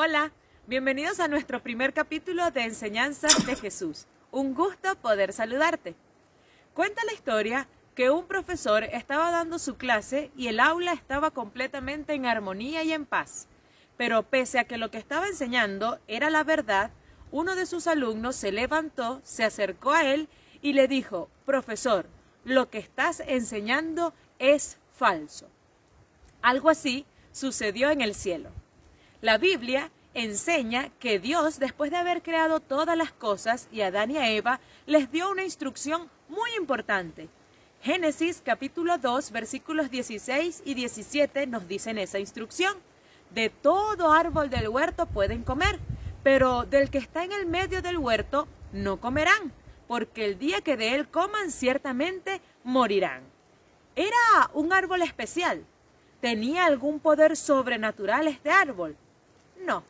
Hola, bienvenidos a nuestro primer capítulo de Enseñanzas de Jesús. Un gusto poder saludarte. Cuenta la historia que un profesor estaba dando su clase y el aula estaba completamente en armonía y en paz. Pero pese a que lo que estaba enseñando era la verdad, uno de sus alumnos se levantó, se acercó a él y le dijo: «Profesor, lo que estás enseñando es falso». Algo así sucedió en el cielo. La Biblia enseña que Dios, después de haber creado todas las cosas y a Adán y a Eva, les dio una instrucción muy importante. Génesis capítulo 2, versículos 16 y 17 nos dicen esa instrucción. De todo árbol del huerto pueden comer, pero del que está en el medio del huerto no comerán, porque el día que de él coman ciertamente morirán. ¿Era un árbol especial? ¿Tenía algún poder sobrenatural este árbol? No,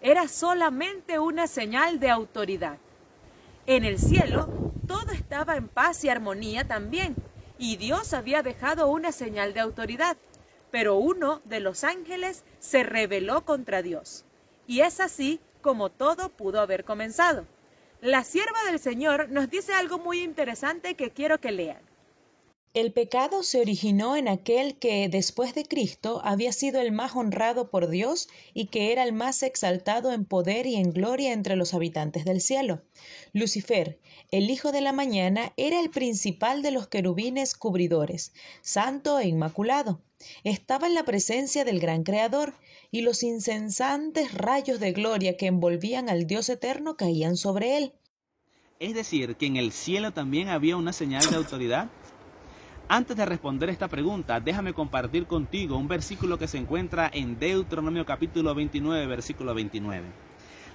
era solamente una señal de autoridad. En el cielo todo estaba en paz y armonía también, y Dios había dejado una señal de autoridad, pero uno de los ángeles se rebeló contra Dios. Y es así como todo pudo haber comenzado. La sierva del Señor nos dice algo muy interesante que quiero que lean. El pecado se originó en aquel que, después de Cristo, había sido el más honrado por Dios y que era el más exaltado en poder y en gloria entre los habitantes del cielo. Lucifer, el hijo de la mañana, era el principal de los querubines cubridores, santo e inmaculado. Estaba en la presencia del gran Creador, y los incesantes rayos de gloria que envolvían al Dios eterno caían sobre él. Es decir, que en el cielo también había una señal de autoridad. Antes de responder esta pregunta, déjame compartir contigo un versículo que se encuentra en Deuteronomio capítulo 29, versículo 29.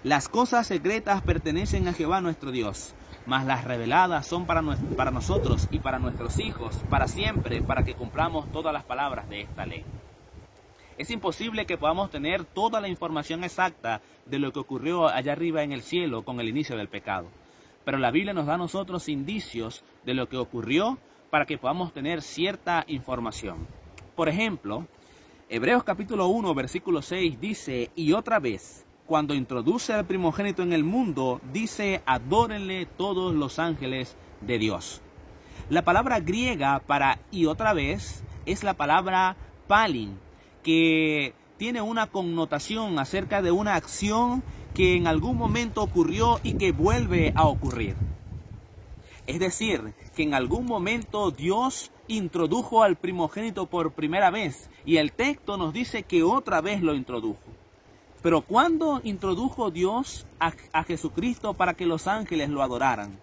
Las cosas secretas pertenecen a Jehová nuestro Dios, mas las reveladas son para nosotros y para nuestros hijos, para siempre, para que cumplamos todas las palabras de esta ley. Es imposible que podamos tener toda la información exacta de lo que ocurrió allá arriba en el cielo con el inicio del pecado. Pero la Biblia nos da a nosotros indicios de lo que ocurrió para que podamos tener cierta información. Por ejemplo, Hebreos capítulo 1, versículo 6 dice: y otra vez, cuando introduce al primogénito en el mundo, dice: adórenle todos los ángeles de Dios. La palabra griega para y otra vez es la palabra palin, que tiene una connotación acerca de una acción que en algún momento ocurrió y que vuelve a ocurrir. Es decir, que en algún momento Dios introdujo al primogénito por primera vez y el texto nos dice que otra vez lo introdujo. Pero ¿cuándo introdujo Dios a Jesucristo para que los ángeles lo adoraran?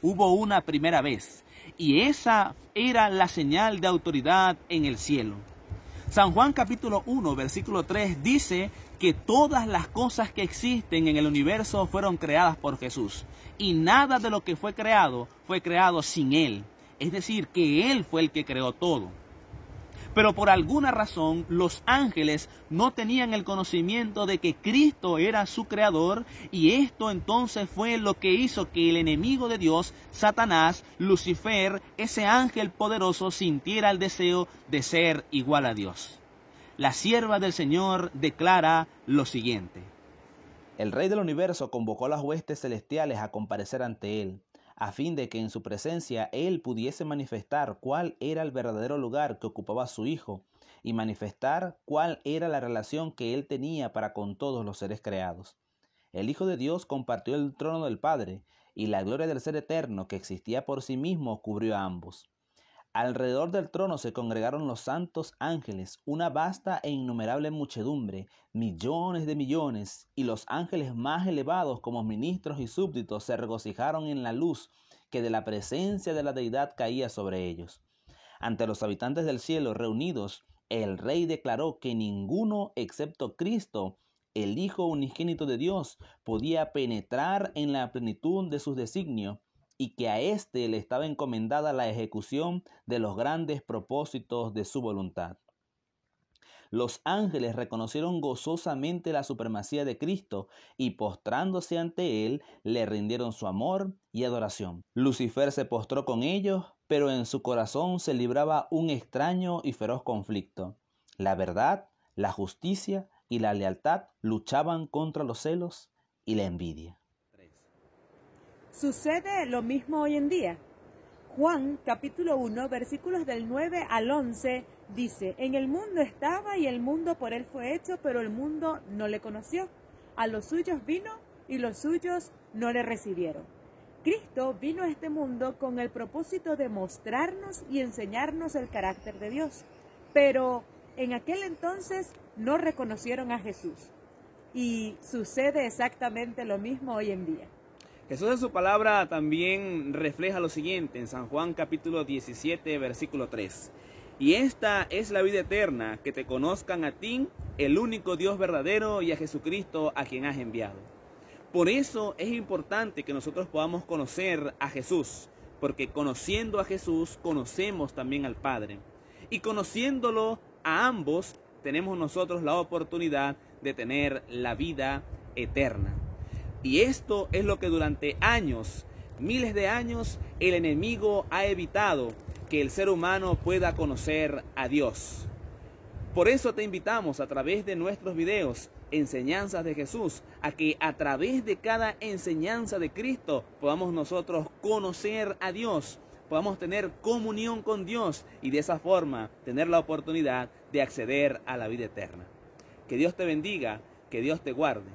Hubo una primera vez y esa era la señal de autoridad en el cielo. San Juan capítulo 1, versículo 3 dice que todas las cosas que existen en el universo fueron creadas por Jesús y nada de lo que fue creado sin Él. Es decir, que Él fue el que creó todo. Pero por alguna razón los ángeles no tenían el conocimiento de que Cristo era su creador, y esto entonces fue lo que hizo que el enemigo de Dios, Satanás, Lucifer, ese ángel poderoso, sintiera el deseo de ser igual a Dios. La sierva del Señor declara lo siguiente: el Rey del Universo convocó a las huestes celestiales a comparecer ante él, a fin de que en su presencia él pudiese manifestar cuál era el verdadero lugar que ocupaba su Hijo y manifestar cuál era la relación que él tenía para con todos los seres creados. El Hijo de Dios compartió el trono del Padre, y la gloria del Ser Eterno que existía por sí mismo cubrió a ambos. Alrededor del trono se congregaron los santos ángeles, una vasta e innumerable muchedumbre, millones de millones, y los ángeles más elevados como ministros y súbditos se regocijaron en la luz que de la presencia de la deidad caía sobre ellos. Ante los habitantes del cielo reunidos, el Rey declaró que ninguno excepto Cristo, el Hijo unigénito de Dios, podía penetrar en la plenitud de sus designios, y que a éste le estaba encomendada la ejecución de los grandes propósitos de su voluntad. Los ángeles reconocieron gozosamente la supremacía de Cristo y, postrándose ante él, le rindieron su amor y adoración. Lucifer se postró con ellos, pero en su corazón se libraba un extraño y feroz conflicto: la verdad, la justicia y la lealtad luchaban contra los celos y la envidia. Sucede lo mismo hoy en día. Juan capítulo 1 versículos del 9 al 11 dice: en el mundo estaba y el mundo por él fue hecho, pero el mundo no le conoció. A los suyos vino y los suyos no le recibieron. Cristo vino a este mundo con el propósito de mostrarnos y enseñarnos el carácter de Dios. Pero en aquel entonces no reconocieron a Jesús. Y sucede exactamente lo mismo hoy en día. Jesús en su palabra también refleja lo siguiente en San Juan capítulo 17 versículo 3. Y esta es la vida eterna, que te conozcan a ti, el único Dios verdadero, y a Jesucristo a quien has enviado. Por eso es importante que nosotros podamos conocer a Jesús, porque conociendo a Jesús conocemos también al Padre. Y conociéndolo a ambos tenemos nosotros la oportunidad de tener la vida eterna. Y esto es lo que durante años, miles de años, el enemigo ha evitado que el ser humano pueda conocer a Dios. Por eso te invitamos a través de nuestros videos, Enseñanzas de Jesús, a que a través de cada enseñanza de Cristo podamos nosotros conocer a Dios, podamos tener comunión con Dios y de esa forma tener la oportunidad de acceder a la vida eterna. Que Dios te bendiga, que Dios te guarde.